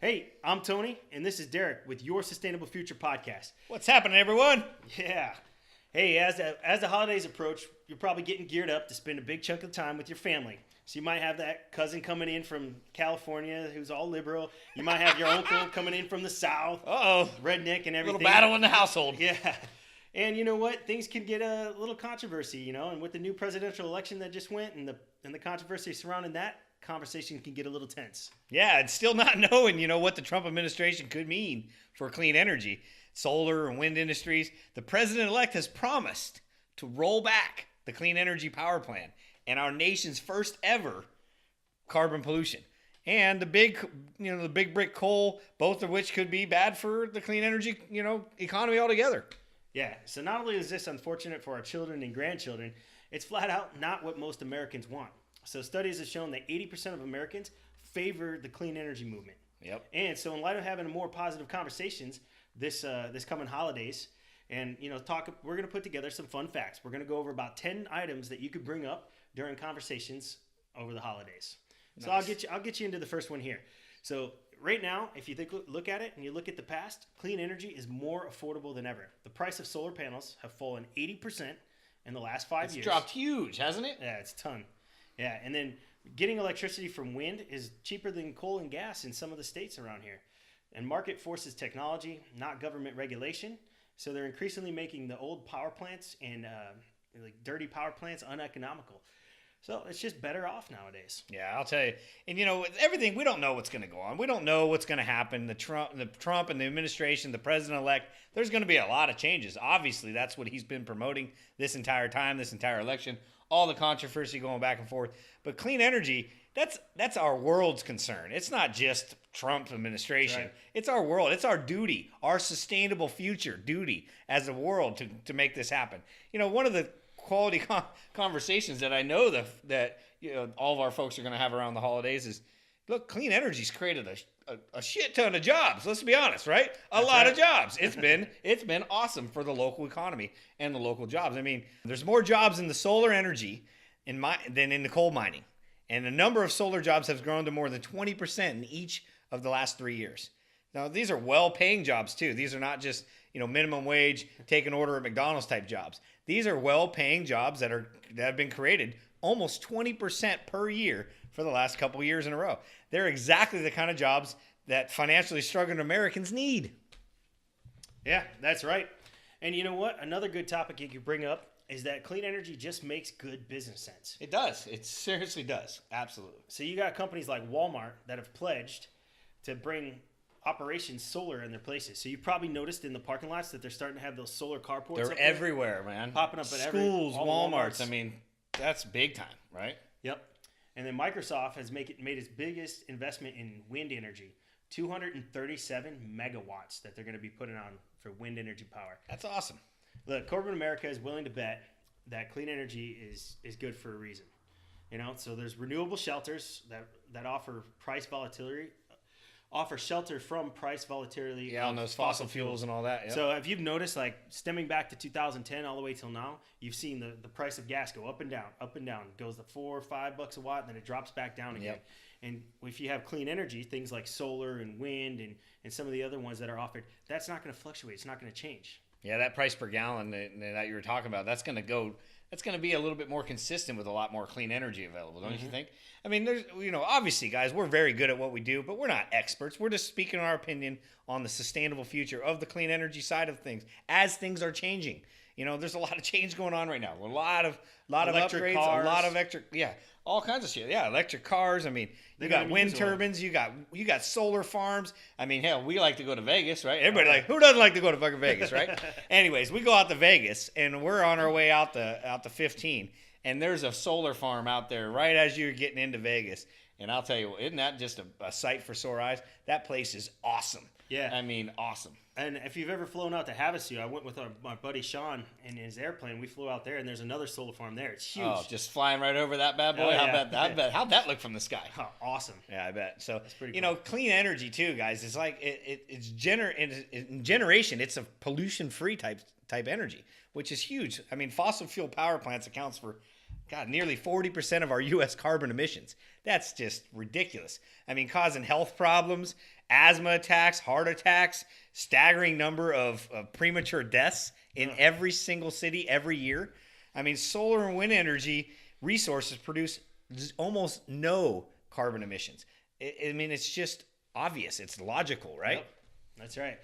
Hey, I'm Tony, and this is Derek with your Sustainable Future podcast. What's happening, everyone? Yeah. Hey, as the holidays approach, you're probably getting geared up to spend a big chunk of time with your family. So you might have that cousin coming in from California who's all liberal. You might have your uncle coming in from the South, Uh-oh. redneck and everything. Little battle in the household. Yeah. And you know what? Things can get a little controversy, and with the new presidential election that just went and the controversy surrounding that, conversation can get a little tense. Yeah, it's still not knowing, what the Trump administration could mean for clean energy, solar and wind industries. The president-elect has promised to roll back the clean energy power plan and our nation's first ever carbon pollution. And the big brick coal, both of which could be bad for the clean energy, economy altogether. Yeah, so not only is this unfortunate for our children and grandchildren, it's flat out not what most Americans want. So studies have shown that 80% of Americans favor the clean energy movement. Yep. And so in light of having more positive conversations this coming holidays, and we're going to put together some fun facts. We're going to go over about 10 items that you could bring up during conversations over the holidays. Nice. So I'll get you into the first one here. So right now, if you look at it and you look at the past, clean energy is more affordable than ever. The price of solar panels have fallen 80% in the last 5 years. It's dropped huge, hasn't it? Yeah, it's a ton. Yeah, and then getting electricity from wind is cheaper than coal and gas in some of the states around here. And market forces technology, not government regulation. So they're increasingly making the old power plants and dirty power plants uneconomical. So it's just better off nowadays. Yeah, I'll tell you. And with everything, we don't know what's going to go on. We don't know what's going to happen. The Trump and the administration, the president-elect, there's going to be a lot of changes. Obviously, that's what he's been promoting this entire time, this entire election. All the controversy going back and forth. But clean energy, that's our world's concern. It's not just Trump's administration. Right. It's our world. It's our duty, our sustainable future duty as a world to make this happen. One of the quality conversations that I know that all of our folks are going to have around the holidays is, look, clean energy's created a shit ton of jobs. Let's be honest, right? A lot of jobs. It's been awesome for the local economy and the local jobs. I mean, there's more jobs in the solar energy than in the coal mining, and the number of solar jobs has grown to more than 20% in each of the last 3 years. Now, these are well-paying jobs too. These are not just minimum wage, take an order at McDonald's type jobs. These are well-paying jobs that have been created almost 20% per year for the last couple of years in a row. They're exactly the kind of jobs that financially struggling Americans need. Yeah, that's right. And you know what? Another good topic you could bring up is that clean energy just makes good business sense. It does. It seriously does. Absolutely. So you got companies like Walmart that have pledged to bring operations solar in their places. So you probably noticed in the parking lots that they're starting to have those solar carports. They're everywhere, man. Popping up at schools, Walmarts. Walmarts. I mean, that's big time, right? Yep. And then Microsoft has made its biggest investment in wind energy, 237 megawatts that they're going to be putting on for wind energy power. That's awesome. Look, corporate America is willing to bet that clean energy is good for a reason. So there's renewable shelters that offer shelter from price volatility. Yeah, on those fossil fuels and all that. Yep. So if you've noticed, like stemming back to 2010 all the way till now, you've seen the price of gas go up and down. It goes to $4 or $5 a watt, and then it drops back down again. Yep. And if you have clean energy, things like solar and wind and some of the other ones that are offered, that's not going to fluctuate. It's not going to change. Yeah, that price per gallon that you were talking about, that's going to be a little bit more consistent with a lot more clean energy available, don't you think? I mean, there's, obviously, guys, we're very good at what we do, but we're not experts. We're just speaking our opinion on the sustainable future of the clean energy side of things as things are changing. There's a lot of change going on right now. A lot of electric upgrades, cars. A lot of all kinds of shit. Yeah, electric cars. I mean, you got wind turbines, you got solar farms. I mean, hell, we like to go to Vegas, right? Everybody who doesn't like to go to fucking Vegas, right? Anyways, we go out to Vegas and we're on our way out to 15, and there's a solar farm out there right as you're getting into Vegas. And I'll tell you, isn't that just a sight for sore eyes? That place is awesome. Yeah. I mean, awesome. And if you've ever flown out to Havasu, I went with my buddy Sean in his airplane. We flew out there, and there's another solar farm there. It's huge. Oh, just flying right over that bad boy? Oh, yeah. I bet. How'd that look from the sky? Oh, awesome. Yeah, I bet. So, that's pretty cool. Clean energy, too, guys. It's like it's in generation, it's a pollution-free type energy, which is huge. I mean, fossil fuel power plants accounts for God, nearly 40% of our U.S. carbon emissions. That's just ridiculous. I mean, causing health problems, asthma attacks, heart attacks, staggering number of premature deaths in every single city every year. I mean, solar and wind energy resources produce almost no carbon emissions. I mean, it's just obvious. It's logical, right? Yep. That's right.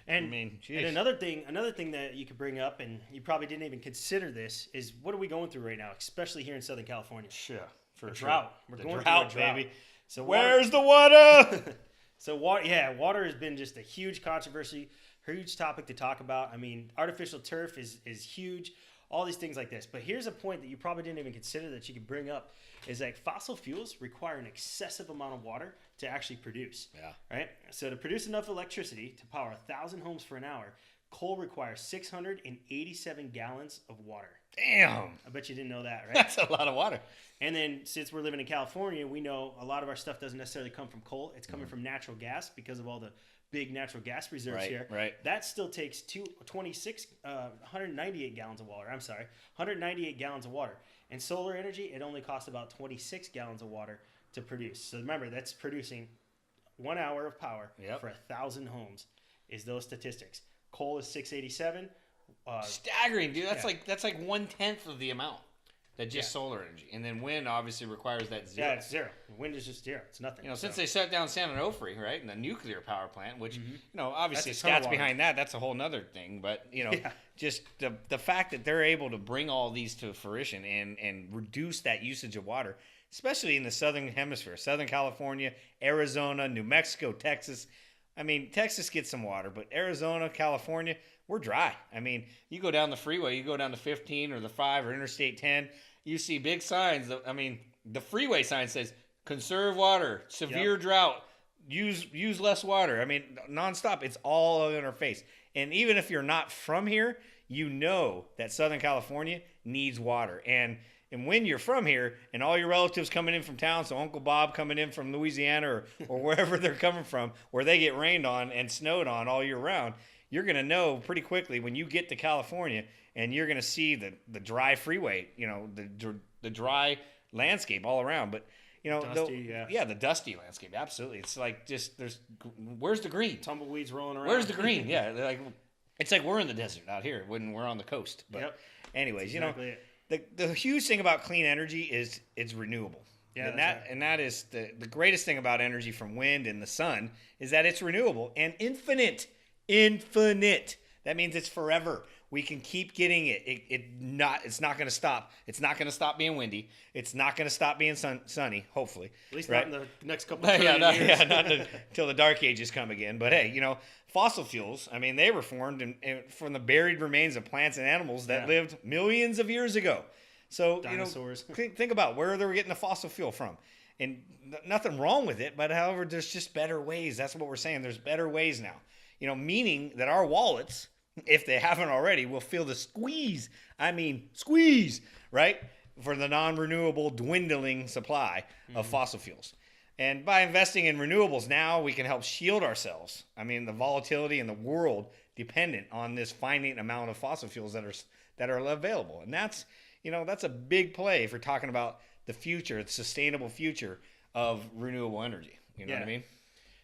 And, I mean, and another thing that you could bring up, and you probably didn't even consider this, is what are we going through right now, especially here in Southern California? Sure, for Drought. We're going drought, through a drought, baby. So Where's the water? So water has been just a huge controversy, huge topic to talk about. I mean, artificial turf is huge, all these things like this. But here's a point that you probably didn't even consider that you could bring up, is that fossil fuels require an excessive amount of water to actually produce. Yeah. Right? So to produce enough electricity to power 1,000 homes for an hour, coal requires 687 gallons of water. Damn. I bet you didn't know that, right? That's a lot of water. And then since we're living in California, we know a lot of our stuff doesn't necessarily come from coal. It's coming from natural gas because of all the big natural gas reserves here. Right. That still takes 198 gallons of water. 198 gallons of water. And solar energy, it only costs about 26 gallons of water to produce. So remember, that's producing 1 hour of power for 1,000 homes. Is those statistics? Coal is 687. Staggering, dude. That's like 1/10 of the amount that just solar energy, and then wind obviously requires that zero. Yeah, it's zero. Wind is just zero. It's nothing. You know, since they shut down San Onofre, right, and the nuclear power plant, which you know, obviously That's a ton of stats water. behind that. That's a whole nother thing. But you know, just the fact that they're able to bring all these to fruition and reduce that usage of water, especially in the southern hemisphere, Southern California, Arizona, New Mexico, Texas. I mean, Texas gets some water, but Arizona, California, we're dry. I mean, you go down the freeway, you go down to 15 or the 5 or Interstate 10, you see big signs. I mean, the freeway sign says, conserve water, severe drought, use less water. I mean, nonstop. It's all in our face. And even if you're not from here, you know that Southern California needs water. And when you're from here and all your relatives coming in from town, so Uncle Bob coming in from Louisiana or wherever they're coming from, where they get rained on and snowed on all year round, you're going to know pretty quickly when you get to California and you're going to see the dry freeway, you know, the dry landscape all around. But, you know, Dusty, the dusty landscape. Absolutely. It's like just where's the green? Tumbleweeds rolling around. Where's the green? Yeah. It's like we're in the desert out here when we're on the coast. But anyways, exactly you know, the huge thing about clean energy is it's renewable. Yeah, and that is the greatest thing about energy from wind and the sun is that it's renewable and infinite. That means it's forever. We can keep getting it. It's not going to stop. It's not going to stop being windy. It's not going to stop being sunny. Hopefully, at least right? not in the next couple of years. Not until the dark ages come again. But hey, you know, fossil fuels. I mean, they were formed from the buried remains of plants and animals that lived millions of years ago. So dinosaurs. You know, think about where they were getting the fossil fuel from. And nothing wrong with it, but however, there's just better ways. That's what we're saying. There's better ways now. You know, meaning that our wallets, if they haven't already, will feel the squeeze. I mean, squeeze, right? For the non-renewable dwindling supply of fossil fuels. And by investing in renewables now, we can help shield ourselves. I mean, the volatility in the world dependent on this finite amount of fossil fuels that are available. And that's, you know, that's a big play if we're talking about the future, the sustainable future of renewable energy. You know what I mean?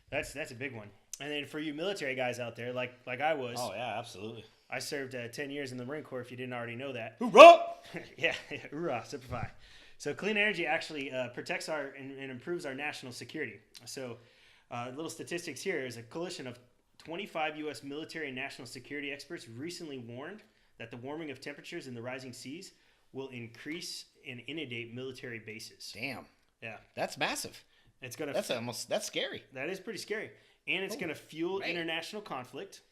That's a big one. And then for you military guys out there, like I was. Oh, yeah, absolutely. I served 10 years in the Marine Corps, if you didn't already know that. Hoorah! yeah, hoorah, Semper Fi. So clean energy actually protects and improves our national security. So little statistics here is a coalition of 25 U.S. military and national security experts recently warned that the warming of temperatures in the rising seas will increase and inundate military bases. Damn. Yeah. That's massive. It's gonna. That's scary. That is pretty scary. And it's going to fuel international conflict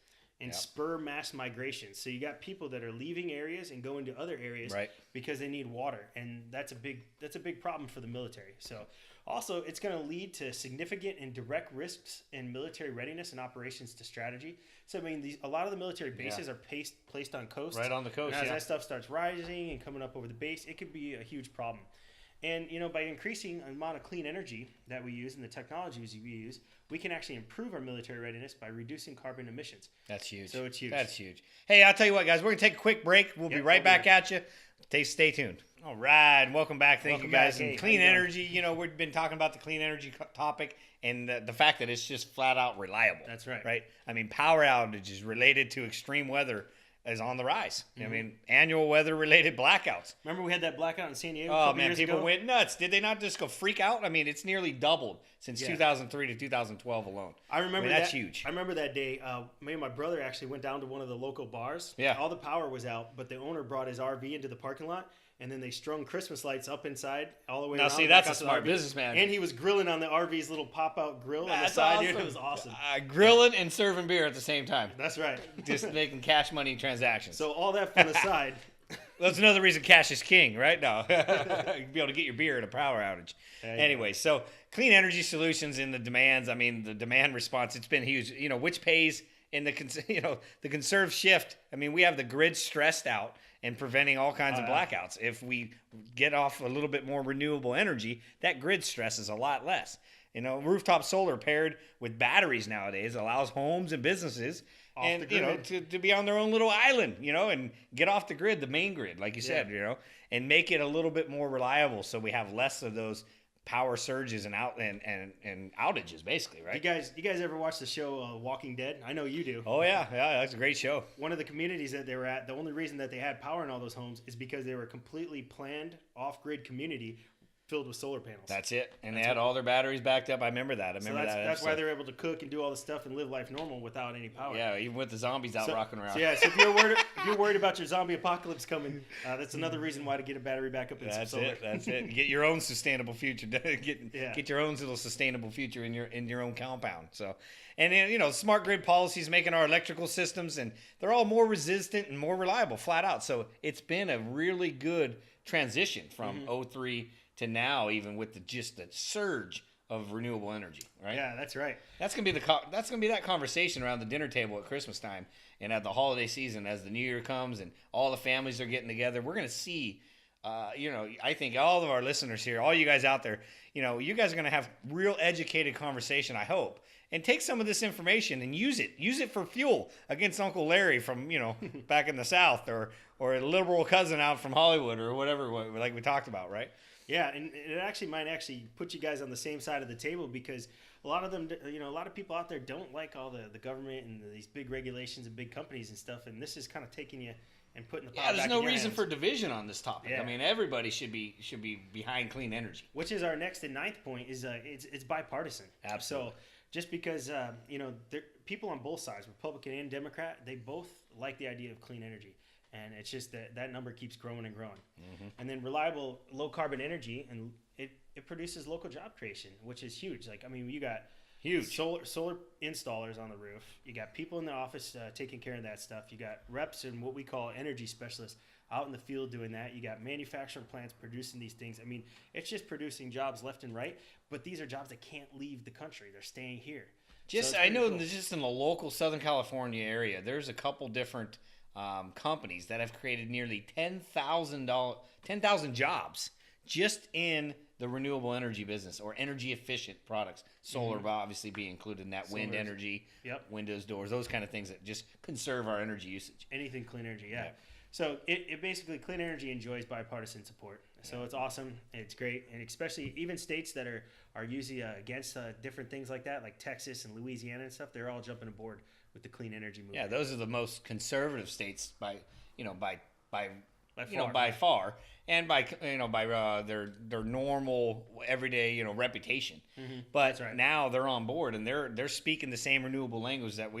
and spur mass migration. So you got people that are leaving areas and going to other areas because they need water, and that's a big problem for the military. So also it's going to lead to significant and direct risks in military readiness and operations to strategy. So I mean, a lot of the military bases are placed on coast, right on the coast. And as that stuff starts rising and coming up over the base, it could be a huge problem. And by increasing the amount of clean energy that we use and the technologies we use, we can actually improve our military readiness by reducing carbon emissions. That's huge. So it's huge. That's huge. Hey, I'll tell you what, guys. We're going to take a quick break. We'll be right back at you. Stay tuned. All right. Welcome back. Thank you, guys. Hey, and clean energy, we've been talking about the clean energy topic and the fact that it's just flat out reliable. That's right. Right? I mean, power outages related to extreme weather is on the rise. I mean, annual weather-related blackouts. Remember we had that blackout in San Diego? Oh, man, people went nuts. Did they not just go freak out? I mean, it's nearly doubled since 2003 to 2012 alone. I remember that's huge. I remember that day. Me and my brother actually went down to one of the local bars. Yeah. All the power was out, but the owner brought his RV into the parking lot, and then they strung Christmas lights up inside all the way around. Now, see, that's a smart businessman. And he was grilling on the RV's little pop-out grill on the That's side. awesome. Dude, it was awesome. Grilling and serving beer at the same time. That's right. Just making cash money transactions. So all that fun aside. That's another reason cash is king, right? No. You'd be able to get your beer at a power outage. Anyway, so clean energy solutions and the demands, I mean, the demand response, it's been huge. Which pays in the, the conserve shift. I mean, we have the grid stressed out and preventing all kinds of blackouts. If we get off a little bit more renewable energy, that grid stress is a lot less. Rooftop solar paired with batteries nowadays allows homes and businesses to be on their own little island, and get off the grid, the main grid, like you said, and make it a little bit more reliable so we have less of those power surges and outages, basically, right? You guys ever watch the show Walking Dead? I know you do. Oh yeah, that's a great show. One of the communities that they were at, the only reason that they had power in all those homes is because they were a completely planned off-grid community filled with solar panels. That's it. And they had all their batteries backed up. I remember that. That's why they're able to cook and do all this stuff and live life normal without any power. Yeah, even with the zombies out rocking around. So if you're worried about your zombie apocalypse coming, that's another reason why to get a battery back up in some solar. That's it. Get your own sustainable future. Get your own little sustainable future in your own compound. So, and then, smart grid policies making our electrical systems, and they're all more resistant and more reliable, flat out. So it's been a really good transition from 03 to now, even with the surge of renewable energy, right? Yeah, that's right. That's gonna be that conversation around the dinner table at Christmas time and at the holiday season as the New Year comes and all the families are getting together. We're gonna see, I think all of our listeners here, all you guys out there, you guys are gonna have real educated conversation, I hope, and take some of this information and use it. Use it for fuel against Uncle Larry from back in the South, or a liberal cousin out from Hollywood, or whatever, like we talked about, right? Yeah, and it might put you guys on the same side of the table, because a lot of them, a lot of people out there don't like all the government and these big regulations and big companies and stuff, and this is kind of taking you and putting the power back in your hands. There's no reason for division on this topic. Yeah. I mean, everybody should be behind clean energy. Which is our next and ninth point is it's bipartisan. Absolutely. So just because people on both sides, Republican and Democrat, they both like the idea of clean energy. And it's just that number keeps growing and growing. Mm-hmm. And then reliable, low-carbon energy, and it produces local job creation, which is huge. You got huge solar installers on the roof. You got people in the office taking care of that stuff. You got reps and what we call energy specialists out in the field doing that. You got manufacturing plants producing these things. I mean, it's just producing jobs left and right, but these are jobs that can't leave the country. They're staying here. Just in the local Southern California area, there's a couple different companies that have created nearly 10,000 jobs just in the renewable energy business or energy efficient products. Solar will obviously be included in that. Wind energy, windows, doors, those kind of things that just conserve our energy usage. Anything clean energy, yeah. So it basically, clean energy enjoys bipartisan support. So it's awesome. It's great. And especially even states that are usually against different things like that, like Texas and Louisiana and stuff, they're all jumping aboard with the clean energy movement. Yeah, those are the most conservative states by far, and by their normal everyday reputation. Mm-hmm. But now they're on board and they're speaking the same renewable language that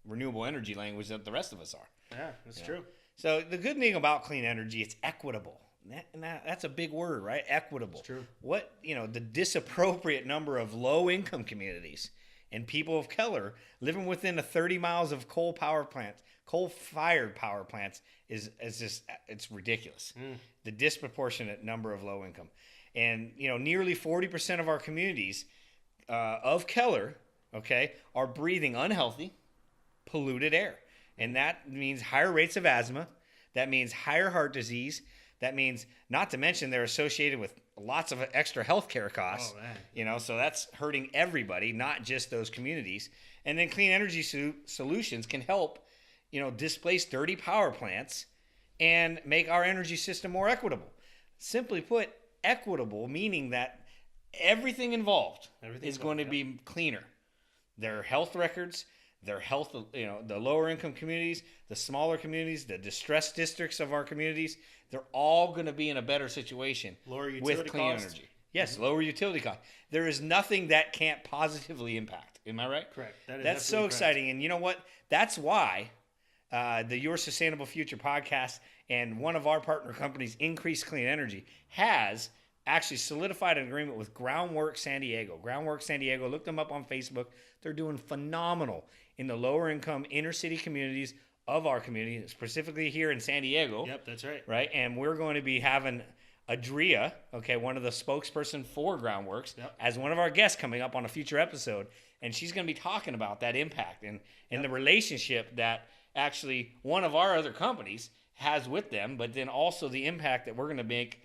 renewable energy language that the rest of us are. Yeah, that's true. So the good thing about clean energy, it's equitable. That's a big word, right? Equitable. It's true. The disappropriate number of low-income communities and people of color living within 30 miles of coal-fired power plants is just, it's ridiculous. The disproportionate number of low income. And, nearly 40% of our communities of color, are breathing unhealthy, polluted air. And that means higher rates of asthma. That means higher heart disease, That means, not to mention, they're associated with lots of extra healthcare costs. Oh, man. You know, so that's hurting everybody, not just those communities. And then clean energy solutions can help, you know, displace dirty power plants and make our energy system more equitable. Simply put, equitable meaning that everything involved is going to be cleaner. Their health records, their health, you know, the lower income communities, the smaller communities, the distressed districts of our communities, they're all going to be in a better situation with clean energy. Yes, lower utility costs. There is nothing that can't positively impact. Am I right? Correct. That's so exciting. And you know what? That's why the Your Sustainable Future podcast and one of our partner companies, Increase Clean Energy, has actually solidified an agreement with Groundwork San Diego. Groundwork San Diego, look them up on Facebook. They're doing phenomenal in the lower income inner city communities of our community, specifically here in San Diego. Yep, that's right. Right, and we're going to be having Adria, okay, one of the spokesperson for Groundworks, as one of our guests coming up on a future episode, and she's going to be talking about that impact and the relationship that actually one of our other companies has with them, but then also the impact that we're going to make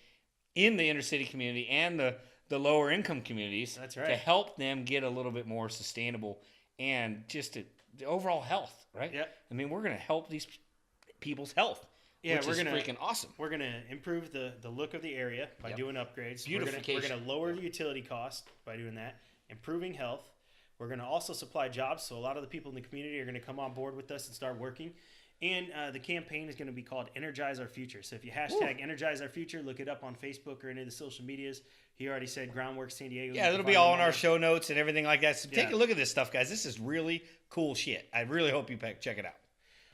in the inner city community and the lower income communities. That's right. To help them get a little bit more sustainable and just the overall health, right? Yeah. I mean, we're going to help these people's health. Yeah, which is freaking awesome. We're gonna improve the look of the area by doing upgrades. Beautification. We're gonna lower the utility cost by doing that. Improving health. We're gonna also supply jobs, so a lot of the people in the community are gonna come on board with us and start working. And the campaign is going to be called Energize Our Future. So if you hashtag Energize Our Future, look it up on Facebook or any of the social medias. He already said Groundwork San Diego. Yeah, it'll be all in our show notes and everything like that. So take a look at this stuff, guys. This is really cool shit. I really hope you check it out.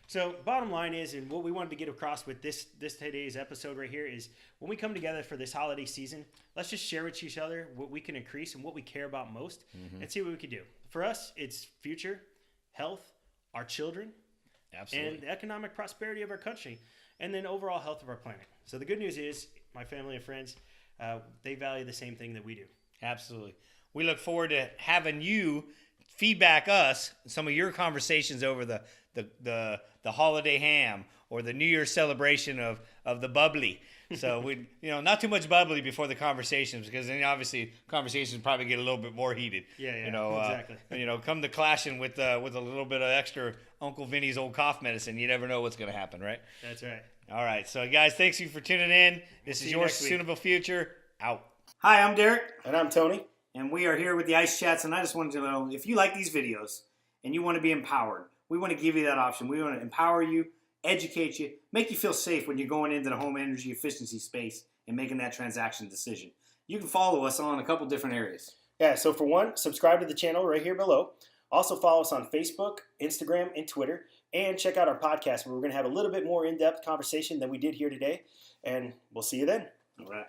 So bottom line is, and what we wanted to get across with this today's episode right here is, when we come together for this holiday season, let's just share with each other what we can increase and what we care about most, and see what we can do. For us, it's future, health, our children, absolutely, and the economic prosperity of our country, and then overall health of our planet. So the good news is, my family and friends, they value the same thing that we do. Absolutely. We look forward to having you feedback us some of your conversations over the holiday ham or the New Year's celebration of the bubbly. So we, not too much bubbly before the conversations, because then obviously conversations probably get a little bit more heated. Yeah, exactly. Come to clashing with a little bit of extra Uncle Vinny's old cough medicine. You never know what's going to happen, right? That's right. All right, so guys, thanks you for tuning in. This is Your Sustainable Future. Out. Hi, I'm Derek. And I'm Tony. And we are here with the Ice Chats, and I just wanted to know, if you like these videos and you want to be empowered, we want to give you that option. We want to empower you, educate you, make you feel safe when you're going into the home energy efficiency space and making that transaction decision. You can follow us on a couple different areas. Yeah, so for one, subscribe to the channel right here below. Also follow us on Facebook, Instagram, and Twitter. And check out our podcast, where we're going to have a little bit more in-depth conversation than we did here today. And we'll see you then. All right.